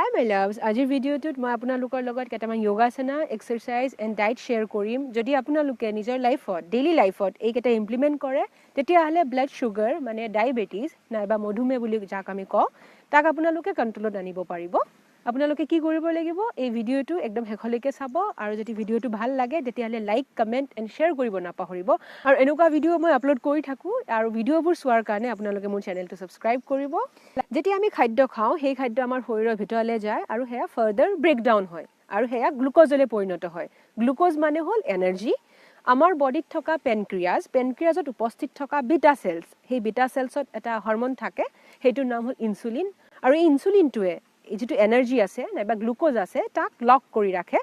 Hi my loves, আজিৰ ভিডিঅ'টোত মই আপোনালোকৰ লগত কেইটামান Yogasana, exercise and diet share কৰিম। যদি আপোনালোকে নিজৰ লাইফত, ডেইলি লাইফত এইকেইটা ইমপ্লিমেণ্ট কৰে, তেতিয়াহ'লে ব্লাড ছুগাৰ মানে ডায়েবেটিছ নাইবা মধুমেহ বুলি যাক আমি কওঁ, তাক আপোনালোকে কণ্ট্ৰলত আনিব পাৰিব। আপোনালোকে কি কৰিব লাগিব, এই ভিডিঅ'টো একদম শেষলৈকে চাব আৰু যদি ভিডিঅ'টো ভাল লাগে তেতিয়াহ'লে লাইক, কমেণ্ট এণ্ড শ্বেয়াৰ কৰিব নাপাহৰিব। আৰু এনেকুৱা ভিডিঅ' মই আপলোড কৰি থাকোঁ আৰু ভিডিঅ'বোৰ চোৱাৰ কাৰণে আপোনালোকে মোৰ চেনেলটো ছাবস্ক্ৰাইব কৰিব। যেতিয়া আমি খাদ্য খাওঁ, সেই খাদ্য আমাৰ শৰীৰৰ ভিতৰলৈ যায় আৰু সেয়া ফাৰ্ডাৰ ব্ৰেকডাউন হয় আৰু সেয়া গ্লুক'জলৈ পৰিণত হয়। গ্লুক'জ মানে হ'ল এনাৰ্জি। আমাৰ বডিত থকা পেনক্ৰিয়াজত উপস্থিত থকা বিটা চেলছ, সেই বিটা চেলছত এটা হৰমন থাকে, সেইটোৰ নাম হ'ল ইনচুলিন। আৰু এই ইনচুলিনটোৱে যিটো এনাৰ্জি আছে নাইবা গ্লুক'জ আছে তাক লক কৰি ৰাখে।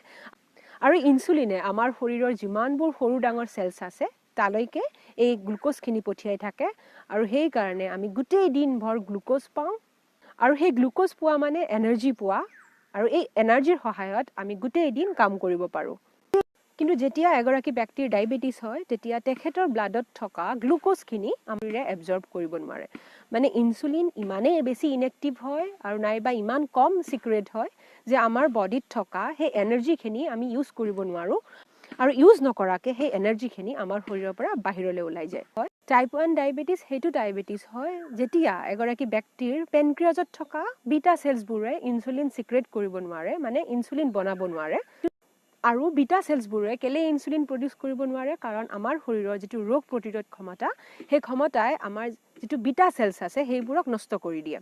আৰু ইনচুলিনে আমাৰ শৰীৰৰ যিমানবোৰ সৰু ডাঙৰ চেলছ আছে তালৈকে এই গ্লুক'জখিনি পঠিয়াই থাকে আৰু সেইকাৰণে আমি গোটেই দিনভৰ গ্লুক'জ পাওঁ আৰু সেই গ্লুক'জ পোৱা মানে এনাৰ্জি পোৱা আৰু এই এনাৰ্জিৰ সহায়ত আমি গোটেই দিন কাম কৰিব পাৰোঁ। কিন্তু যেতিয়া এগৰাকী ব্যক্তিৰ ডায়েবেটিছ হয় তেতিয়া তেখেতৰ ব্লাডত থকা গ্লুক'জখিনি আমি এবজৰ্ব কৰিব নোৱাৰে। মানে ইনচুলিন ইমানেই বেছি ইনএক্টিভ হয় আৰু নাইবা ইমান কম চিক্ৰেট হয় যে আমাৰ বডিত থকা সেই এনাৰ্জিখিনি আমি ইউজ কৰিব নোৱাৰোঁ আৰু ইউজ নকৰাকৈ সেই এনাৰ্জিখিনি আমাৰ শৰীৰৰ পৰা বাহিৰলৈ ওলাই যায়। টাইপ 1 ডায়েবেটিছ সেইটো ডায়েবেটিছ হয় যেতিয়া এগৰাকী ব্যক্তিৰ পেনক্ৰিয়াজত থকা বিটা চেলছবোৰে ইনচুলিন চিক্ৰেট কৰিব নোৱাৰে, মানে ইনচুলিন বনাব নোৱাৰে। আৰু বিটা চেলছবোৰে কেলে ইনচুলিন প্ৰডিউচ কৰিব নোৱাৰে, কাৰণ আমাৰ শৰীৰৰ যিটো ৰোগ প্ৰতিৰোধ ক্ষমতা, সেই ক্ষমতাই আমাৰ যিটো বিটা চেলছ আছে সেইবোৰক নষ্ট কৰি দিয়ে।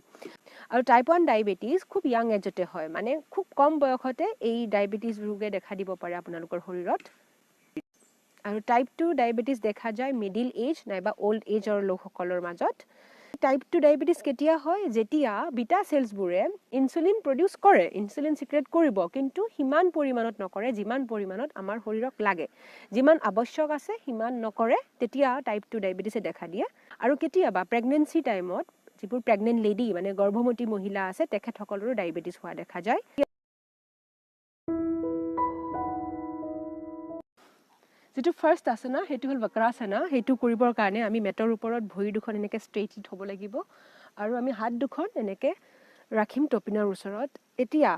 আৰু টাইপ 1 ডায়েবেটিছ খুব য়াং এজতে হয়, মানে খুব কম বয়সতে এই ডায়েবেটিছ ৰোগে দেখা দিব পাৰে আপোনালোকৰ শৰীৰত। আৰু টাইপ 2 ডায়েবেটিছ দেখা যায় মিডিল এজ নাইবা অল্ড এজৰ লোকসকলৰ মাজত। টাইপ 2 ডায়েবেটিছ কেতিয়া হয়, যেতিয়া বিটা চেলছবোৰে ইনচুলিন প্ৰডিউচ কৰে, ইনচুলিন চিক্ৰেট কৰিব, কিন্তু সিমান পৰিমাণত নকৰে যিমান পৰিমাণত আমাৰ শৰীৰক লাগে। যিমান আৱশ্যক আছে সিমান নকৰে, তেতিয়া টাইপ 2 ডায়েবেটিছে দেখা দিয়ে। আৰু কেতিয়াবা প্ৰেগনেঞ্চি টাইমত যিবোৰ প্ৰেগনেণ্ট লেডি মানে গৰ্ভৱতী মহিলা আছে তেখেতসকলৰো ডায়েবেটিছ হোৱা দেখা যায়। যিটো ফাৰ্ষ্ট আছানা সেইটো হ'ল বক্ৰাসনা। সেইটো কৰিবৰ কাৰণে আমি মেটৰ ওপৰত ভৰি দুখন এনেকৈ ষ্ট্ৰেইট থ'ব লাগিব আৰু আমি হাত দুখন এনেকৈ ৰাখিম টপিনৰ ওচৰত। এতিয়া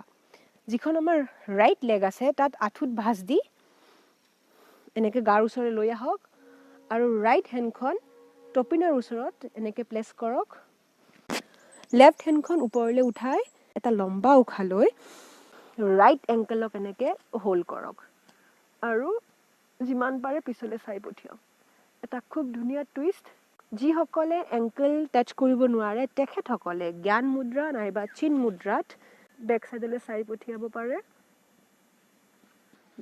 যিখন আমাৰ ৰাইট লেগ আছে তাত আঁঠুত ভাঁজ দি এনেকৈ গাৰ ওচৰলৈ লৈ আহক আৰু ৰাইট হেণ্ডখন টপিনৰ ওচৰত এনেকৈ প্লেচ কৰক। লেফ্ট হেণ্ডখন ওপৰলৈ উঠাই এটা লম্বা উশাহ লৈ ৰাইট এংকেলক এনেকৈ হোল্ড কৰক আৰু যিমান পাৰে পিছলৈ চাই পঠিয়াওক। এটা খুব ধুনীয়া টুইষ্ট। যিসকলে এংকেল টাচ কৰিব নোৱাৰে তেখেতসকলে জ্ঞান মুদ্ৰা নাইবা চিন মুদ্ৰাত বেক চাইডলৈ চাই পঠিয়াব পাৰে।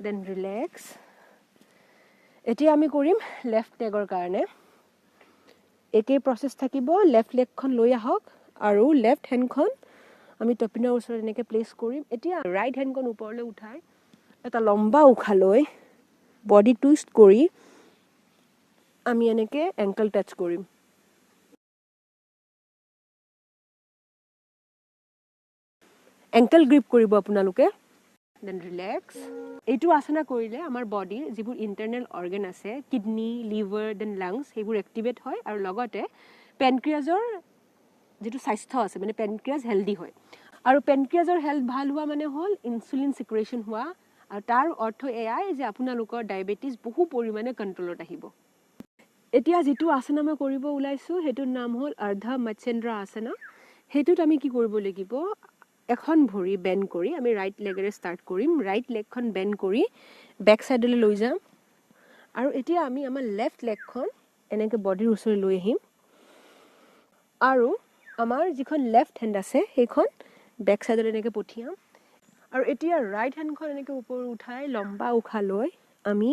Then relax. এতিয়া আমি কৰিম লেফ্ট লেগৰ কাৰণে। একেই প্ৰচেছ থাকিব। লেফ্ট লেগখন লৈ আহক আৰু লেফ্ট হেণ্ডখন আমি টপিনৰ ওচৰত এনেকৈ প্লেচ কৰিম। এতিয়া ৰাইট হেণ্ডখন ওপৰলৈ উঠাই এটা লম্বা উশাহ লৈ বডি টুইষ্ট কৰি আমি এনেকৈ এংকেল টাচ কৰিম। এংকেল গ্ৰিপ কৰিব আপোনালোকে। Then relax. এইটো আছানা কৰিলে আমাৰ বডিৰ যিবোৰ ইণ্টাৰনেল অৰ্গেন আছে, কিডনী, লিভাৰ, দেন লাংছ, সেইবোৰ এক্টিভেট হয় আৰু লগতে পেনক্ৰিয়াজৰ যিটো স্বাস্থ্য আছে মানে পেনক্ৰিয়াজ হেল্ডি হয়। আৰু পেনক্ৰিয়াজৰ হেল্থ ভাল হোৱা মানে হ'ল ইনচুলিন চিক্ৰেশ্যন হোৱা, আৰু তাৰ অৰ্থ এয়াই যে আপোনালোকৰ ডায়েবেটিছ বহু পৰিমাণে কণ্ট্ৰলত আহিব। এতিয়া যিটো আছানা মই কৰিব ওলাইছোঁ সেইটোৰ নাম হ'ল অৰ্ধা মৎস্যেন্দ্ৰ আছানা। সেইটোত আমি কি কৰিব লাগিব, এখন ভৰি বেণ্ড কৰি আমি ৰাইট লেগেৰে ষ্টাৰ্ট কৰিম। ৰাইট লেগখন বেণ্ড কৰি বেক চাইডলৈ লৈ যাম আৰু এতিয়া আমি আমাৰ লেফ্ট লেগখন এনেকৈ বডিৰ ওচৰলৈ লৈ আহিম আৰু আমাৰ যিখন লেফ্ট হেণ্ড আছে সেইখন বেক চাইডলৈ এনেকৈ পঠিয়াম। আৰু এতিয়া ৰাইট হেণ্ডখন এনেকৈ ওপৰত উঠাই লম্বা উশাহ লৈ আমি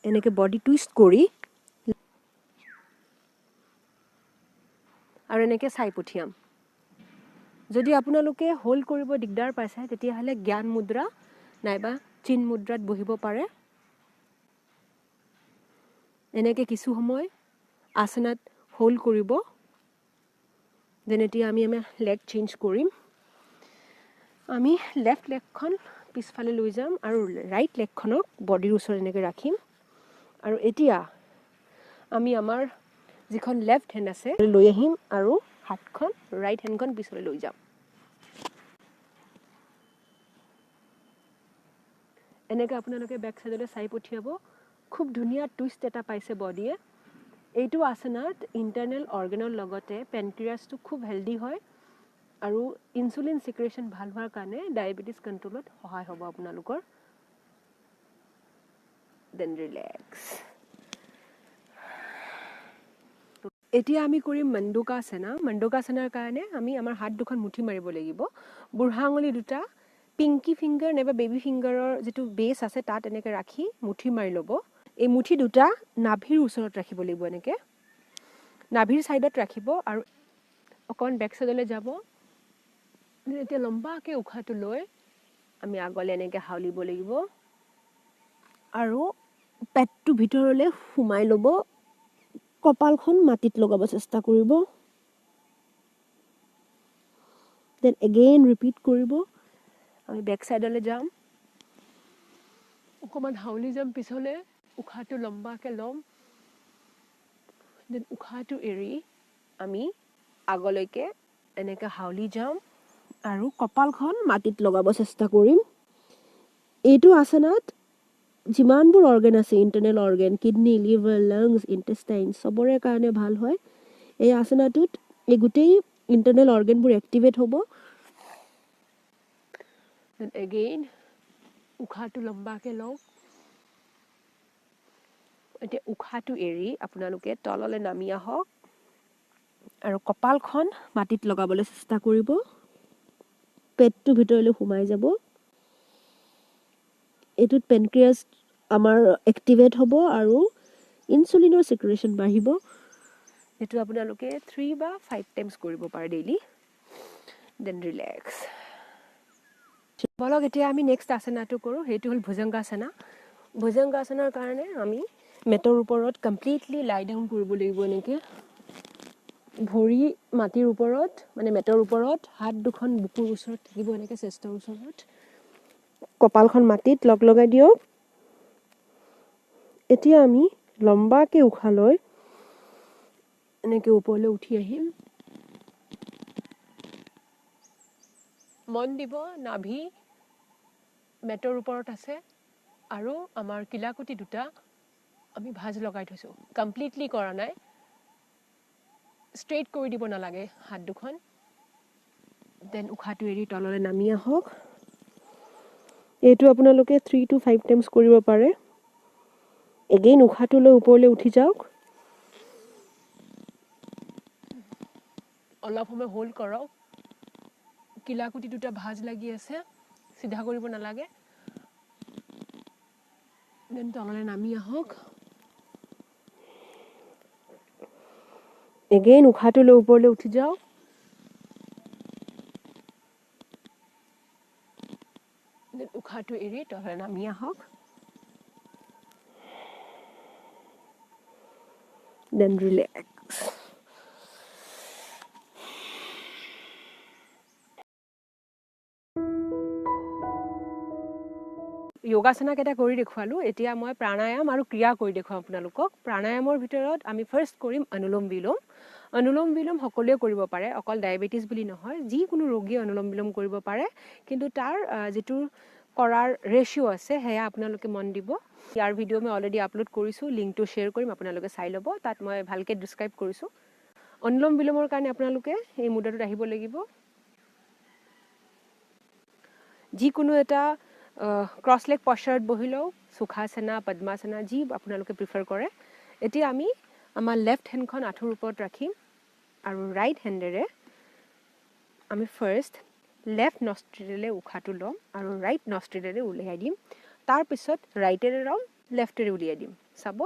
এনেকৈ বডি টুইষ্ট কৰি আৰু এনেকৈ চাই পঠিয়াম। যদি আপোনালোকে হোল্ড কৰিব দিগদাৰ পাইছে তেতিয়াহ'লে জ্ঞান মুদ্ৰা নাইবা চিন মুদ্ৰাত বহিব পাৰে। এনেকৈ কিছু সময় আছানাত হোল্ড কৰিব। যেন এতিয়া আমি আমাৰ লেগ চেঞ্জ কৰিম। আমি লেফ্ট লেগখন পিছফালে লৈ যাম আৰু ৰাইট লেগখনক বডিৰ ওচৰত এনেকৈ ৰাখিম। আৰু এতিয়া আমি আমাৰ যিখন লেফ্ট হেণ্ড আছে লৈ আহিম আৰু হাতখন ৰাইট হেণ্ডখন পিছলৈ লৈ যাম। এনেকৈ আপোনালোকে বেক চাইডলৈ চাই পঠিয়াব খুব ধুনীয়া টুইষ্ট এটা পাইছে বডিয়ে এইটো আসনাত ইণ্টাৰনেল অৰ্গেনৰ লগতে পেনক্ৰিয়াছটো খুব হেল্ডি হয় আৰু ইনচুলিন সিক্ৰেশ্যন ভাল হোৱাৰ কাৰণে ডায়েবেটিছ কণ্ট্ৰলত সহায় হ'ব আপোনালোকৰ দেন ৰিলেক্স এতিয়া আমি কৰিম মণ্ডুকাসনাৰ কাৰণে আমি আমাৰ হাত দুখন মুঠি মাৰিব লাগিব বুঢ়া আঙুলি দুটা পিংকি ফিংগাৰ নাইবা বেবী ফিংগাৰৰ যিটো বেছ আছে তাত এনেকৈ ৰাখি মুঠি মাৰি ল'ব এই মুঠি দুটা নাভিৰ ওচৰত ৰাখিব লাগিব এনেকৈ নাভিৰ ছাইডত ৰাখিব আৰু অকণ বেক চাইডলৈ যাব এতিয়া লম্বাকৈ উশাহটো লৈ আমি আগলৈ এনেকৈ হাউলিব লাগিব আৰু পেটটো ভিতৰলৈ সোমাই ল'ব কপালখন মাটিত লগাব চেষ্টা কৰিব দেন এগেইন ৰিপিট কৰিব আমি বেক চাইডলৈ যাম অকণমান হাউলি যাম পিছলৈ উশাহটো লম্বাকৈ ল'ম দেন উশাহটো এৰি আমি আগলৈকে এনেকৈ হাউলি যাম আৰু কপালখন মাটিত লগাব চেষ্টা কৰিম এইটো আসনাত যিমানবোৰ অৰ্গেন আছে internal organ kidney liver lungs intestine চবৰে কাৰণে ভাল হয় এই আসনাটোত এই গোটেই ইণ্টাৰনেল অৰ্গেনবোৰ এক্টিভেট হ'ব দেন এগেইন উশাহটো লম্বাকৈ লওক এতিয়া উশাহটো এৰি আপোনালোকে তললৈ নামি আহক আৰু কপালখন মাটিত লগাবলৈ চেষ্টা কৰিব পেটটো ভিতৰলৈ সোমাই যাব এইটোত পেনক্ৰিয়াছ আমাৰ এক্টিভেট হ'ব আৰু ইনচুলিনৰ সিক্ৰেশ্যন বাঢ়িব এইটো আপোনালোকে 3 বা 5 টাইমছ কৰিব পাৰে ডেইলি দেন ৰিলেক্স বলক এতিয়া আমি নেক্সট আসনাটো কৰোঁ সেইটো হ'ল ভুজংগাসনাৰ কাৰণে আমি মেটৰ ওপৰত কমপ্লিটলি লাই ডাউন কৰিব লাগিব এনেকৈ ভৰি মাটিৰ ওপৰত মানে মেটৰ ওপৰত হাত দুখন বুকুৰ ওচৰত থাকিব এনেকৈ চেষ্টৰ ওচৰত কপালখন মাটিত লগাই দিয়ক এতিয়া আমি লম্বাকৈ উশাহ লৈ এনেকৈ ওপৰলৈ উঠি আহিম মন দিব নাভি মেটৰ ওপৰত আছে আৰু আমাৰ কিলাকুটি দুটা আমি ভাঁজ লগাই থৈছোঁ কমপ্লিটলি কৰা নাই ষ্ট্ৰেইট কৰি দিব নালাগে হাত দুখন দেন উশাহটো এৰি তললৈ নামি আহক এইটো আপোনালোকে 3 to 5 টাইমছ কৰিব পাৰে এগেইন উশাহটো লৈ ওপৰলৈ উঠি যাওক অলপ সময় হোল্ড কৰক কিলাকুটি দুটা ভাঁজ লাগি আছে চিধা কৰিব নালাগে দেন তললৈ নামি আহক এগেইন উশাহটো লৈ ওপৰলৈ উঠি যাওক দেন উশাহটো এৰি তললৈ নামি আহক দেন ৰিলেক্স যোগাসনা কেইটা কৰি দেখুৱালোঁ এতিয়া মই প্ৰাণায়াম আৰু ক্ৰিয়া কৰি দেখুৱাম আপোনালোকক প্ৰাণায়ামৰ ভিতৰত আমি ফাৰ্ষ্ট কৰিম অনুলোম বিলোম সকলোৱে কৰিব পাৰে অকল ডায়েবেটিছ বুলি নহয় যিকোনো ৰোগীয়ে অনুলোম বিলোম কৰিব পাৰে কিন্তু তাৰ যিটো কৰাৰ ৰেচিঅ' আছে সেয়া আপোনালোকে মন দিব ইয়াৰ ভিডিঅ' মই অলৰেডি আপলোড কৰিছোঁ লিংকটো শ্বেয়াৰ কৰিম আপোনালোকে চাই ল'ব তাত মই ভালকৈ ডিছক্ৰাইব কৰিছোঁ অনুলোম বিলোমৰ কাৰণে আপোনালোকে এই মুদ্ৰাটোত আহিব লাগিব যিকোনো এটা ক্ৰছ লেগ পশ্চাৰত বহি লওক সুখাসনা পদ্মাসনা যি আপোনালোকে প্ৰিফাৰ কৰে এতিয়া আমি আমাৰ লেফ্ট হেণ্ডখন আঁঠুৰ ওপৰত ৰাখিম আৰু ৰাইট হেণ্ডেৰে আমি ফাৰ্ষ্ট লেফ্ট নষ্ট্ৰিলেৰে উশাহটো ল'ম আৰু ৰাইট নষ্ট্ৰিলেৰে উলিয়াই দিম তাৰপিছত ৰাইটেৰে ল'ম লেফ্টেৰে উলিয়াই দিম চাব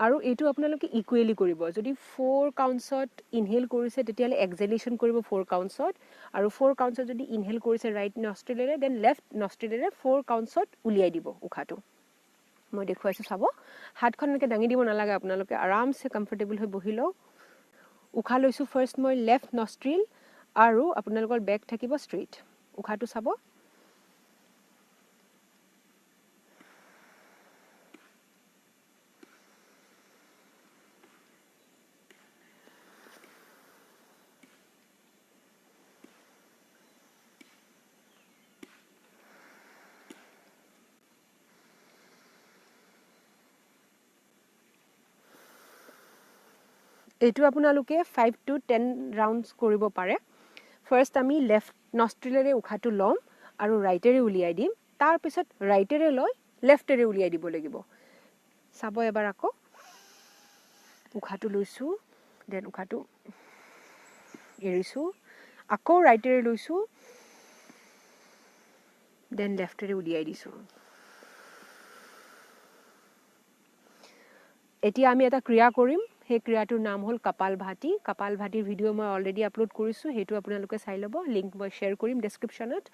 আৰু এইটো আপোনালোকে ইকুৱেলি কৰিব যদি 4 কাউণ্টছত ইনহেল কৰিছে তেতিয়াহ'লে এক্সেলেশ্যন কৰিব 4 কাউণ্টছত আৰু 4 কাউণ্টছত যদি ইনহেল কৰিছে ৰাইট নষ্ট্ৰিলেৰে দেন লেফ্ট নষ্ট্ৰিলেৰে 4 কাউণ্টছত উলিয়াই দিব উশাহটো মই দেখুৱাইছোঁ চাব হাতখন এনেকৈ দাঙি দিব নালাগে আপোনালোকে আৰামছে কমফৰ্টেবল হৈ বহি লওক উশাহ লৈছোঁ ফাৰ্ষ্ট মই লেফ্ট নষ্ট্ৰিল আৰু আপোনালোকৰ বেক থাকিব ষ্ট্ৰেইট উশাহটো চাব এইটো আপোনালোকে 5 to 10 ৰাউণ্ডছ কৰিব পাৰে ফাৰ্ষ্ট আমি লেফট নষ্ট্ৰিলেৰে উশাহটো ল'ম আৰু ৰাইটেৰে উলিয়াই দিম তাৰ পিছত ৰাইটেৰে লৈ লেফটেৰে উলিয়াই দিব লাগিব চাব এবাৰ আকৌ উশাহটো লৈছো দেন উশাহটো এৰিছো আকৌ ৰাইটেৰে লৈছো দেন লেফটেৰে উলিয়াই দিছো এতিয়া আমি এটা ক্ৰিয়া কৰিম সেই ক্ৰিয়াটোৰ নাম হ'ল কপালভাতি ভিডিও মই অলৰেডি আপলোড কৰিছো হেতু আপোনালোকে চাই লব লিংক মই শেয়াৰ কৰিম ডেসক্ৰিপচনত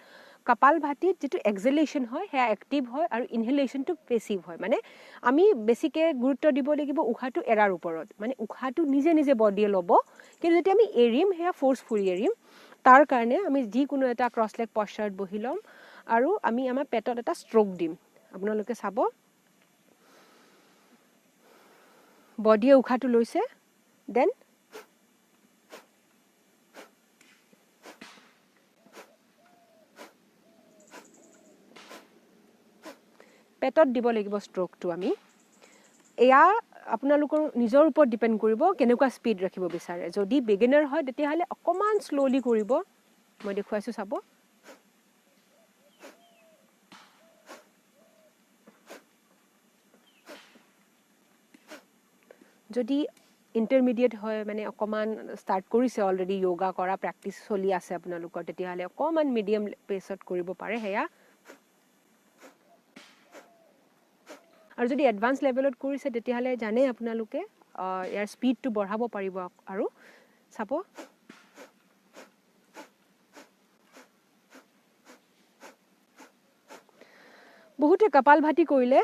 কপালভাতিত যেটো এক্সহেলেশন হয় হেয়া এক্টিভ হয় আৰু ইনহেলেশনটো পেসিভ হয় মানে আমি বেছিকে গুৰুত্ব দিব লাগিব উশাহটো এৰাৰ ওপৰত মানে উশাহটো নিজে নিজে বডিয়ে ল'ব কিন্তু যদি আমি এৰিম হেয়া ফোৰ্সফুলি এৰিম তাৰ কাৰণে আমি যি কোনো এটা ক্ৰছ লেগ পশ্চাৰত বহি লম আৰু আমি আমাৰ পেটত এটা ষ্ট্ৰোক দিম আপোনালোকে চাব বডিয়ে উশাহটো লৈছে দেন পেটত দিব লাগিব ষ্ট্ৰোকটো আমি এয়া আপোনালোকৰ নিজৰ ওপৰত ডিপেন্ড কৰিব কেনেকুৱা স্পিড ৰাখিব বিচাৰে যদি বিগিনাৰ হয় তেতিয়া হলে অকমান স্লোলি কৰিব মই দেখুৱাইছো চাব যদি ইন্টাৰমিডিয়েট হয় মানে অকমান স্টাৰ্ট কৰিছে অলৰেডি যোগা কৰা প্ৰ্যাকটিস চলি আছে আপোনালোকৰ তেতিয়া হলে অকমান মিডিয়াম পেছত কৰিব পাৰে হেয়া আৰু যদি এডভান্স লেভেলত কৰিছে তেতিয়া হলে জানে আপোনালোকে ইয়াৰ স্পিডটো বঢ়াব পাৰিব আৰু চাব বহুতে কপালভাতি কৰিলে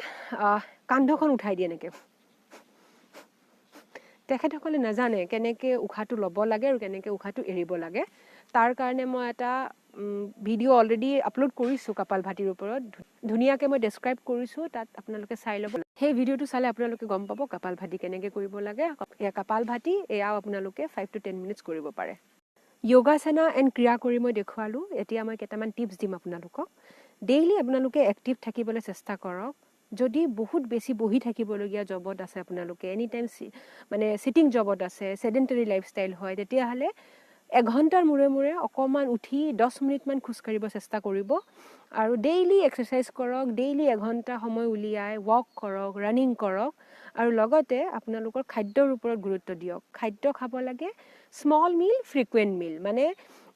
কান্ধখন উঠাই দিয়ে নেকে তেখেতসকলে নাজানে কেনেকে উশাহটো ল'ব লাগে আৰু কেনেকে উশাহটো এৰিব লাগে তাৰ কাৰণে মই এটা ভিডিও অলৰেডি আপলোড কৰিছো কপালভাতিৰ ওপৰত ধুনিয়াকে মই ডেসক্ৰাইব কৰিছো তাত আপোনালোকে চাই ল'ব সেই ভিডিওটো চালে আপোনালোকে গম পাব কপালভাতি কেনেকে কৰিব লাগে এয়া কপালভাতি এয়া আপোনালোকে 5 to 10 মিনিটস কৰিব পাৰে যোগাসনা এণ্ড ক্ৰিয়া কৰি মই দেখুৱালো এতিয়া মই কেইটামান টিপছ দিম আপোনালোকক ডেইলি আপোনালোকে এক্টিভ থাকিবলৈ চেষ্টা কৰক যদি বহুত বেছি বহি থাকিবলগীয়া জবত আছে আপোনালোকে এনি টাইম মানে সিটিং জবত আছে সেডেন্টাৰী লাইফষ্টাইল হয় তেতিয়া হলে 1 ঘণ্টাৰ মুৰে মুৰে অকমান উঠি 10 মিনিট মান খুস কৰিব চেষ্টা কৰিব আৰু ডেইলি এক্সাৰসাইজ কৰক ডেইলি 1 ঘণ্টা সময় উলিয়াই ওয়াক কৰক ৰানিং কৰক আৰু লগতে আপোনালোকৰ খাদ্যৰ ওপৰত গুৰুত্ব দিয়ক খাদ্য খাব লাগে স্মল মিল ফ্ৰিকুৱেন্ট মিল মানে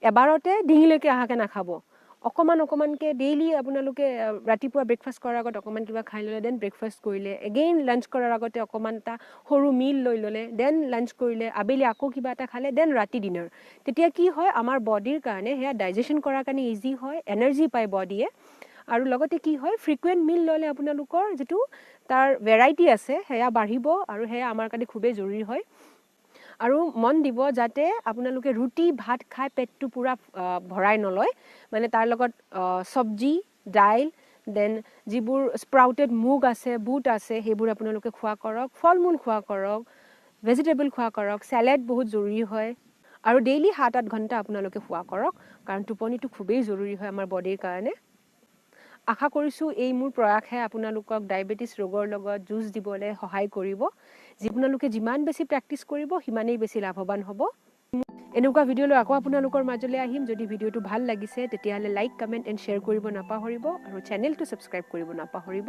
এবাৰতে ডিঙিলৈকে আহাকে নাখাব অকমানকে ডেইলি আপোনালোকে ৰাতিপুৱা ব্ৰেকফাষ্ট কৰাৰ আগত অকমান কিবা খাই ললে দেন ব্ৰেকফাষ্ট কৰিলে এগেইন লাঞ্চ কৰাৰ আগতে অকমান টা সৰু মিল লৈ ললে দেন লাঞ্চ কৰিলে আবেলি আকৌ কিবা এটা খালে দেন ৰাতি ডিনাৰ তেতিয়া কি হয় আমাৰ বডিৰ কাৰণে হেয়া ডাইজেশন কৰাৰ কাৰণে ইজি হয় এনাৰ্জি পায় বডিয়ে আৰু লগতে কি হয় ফ্ৰিকুৱেন্ট মিল ললে আপোনালোকৰ যেটো তাৰ ভেৰাইটি আছে হেয়া বাঢ়িব আৰু হেয়া আমাৰ কাৰণে খুবেই জৰুৰী হয় আৰু মন দিব যাতে আপোনালোকে ৰুটি ভাত খাই পেটটো পুৰা ভৰাই নলয় মানে তাৰ লগত সবজি ডাইল দেন যিবোৰ স্প্ৰাউটেড মুগ আছে বুট আছে হেবোৰ আপোনালোকে খোৱা কৰক ফলমূল খোৱা কৰক ভেজিটেবল খোৱা কৰক স্যালাড বহুত জৰুৰী হয় আৰু ডেইলি 7-8 ঘণ্টা আপোনালোকে খোৱা কৰক কাৰণ টোপনিটো খুবেই জৰুৰী হয় আমাৰ বডিৰ কাৰণে আশা কৰিছো এই মোৰ প্ৰয়াসে আপোনালোকক ডায়াবেটিস ৰোগৰ লগত যুঁজ দিবলৈ সহায় কৰিব আপোনালোকে যিমান বেছি প্ৰ্যাকটিস কৰিব হিমানেই বেছি লাভৱান হ'ব এনেকুৱা ভিডিও লৈ আকৌ আপোনালোকৰ মাজলৈ আহিম যদি ভিডিওটো ভাল লাগিছে তেতিয়া হলে লাইক কমেন্ট এণ্ড শেয়াৰ কৰিব নাপাহৰিব আৰু চেনেলটো সাবস্ক্ৰাইব কৰিব নাপাহৰিব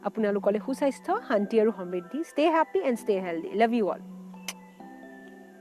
আপোনালোকলৈ সুস্বাস্থ্য শান্তি আৰু সমৃদ্ধি stay happy and stay healthy love you all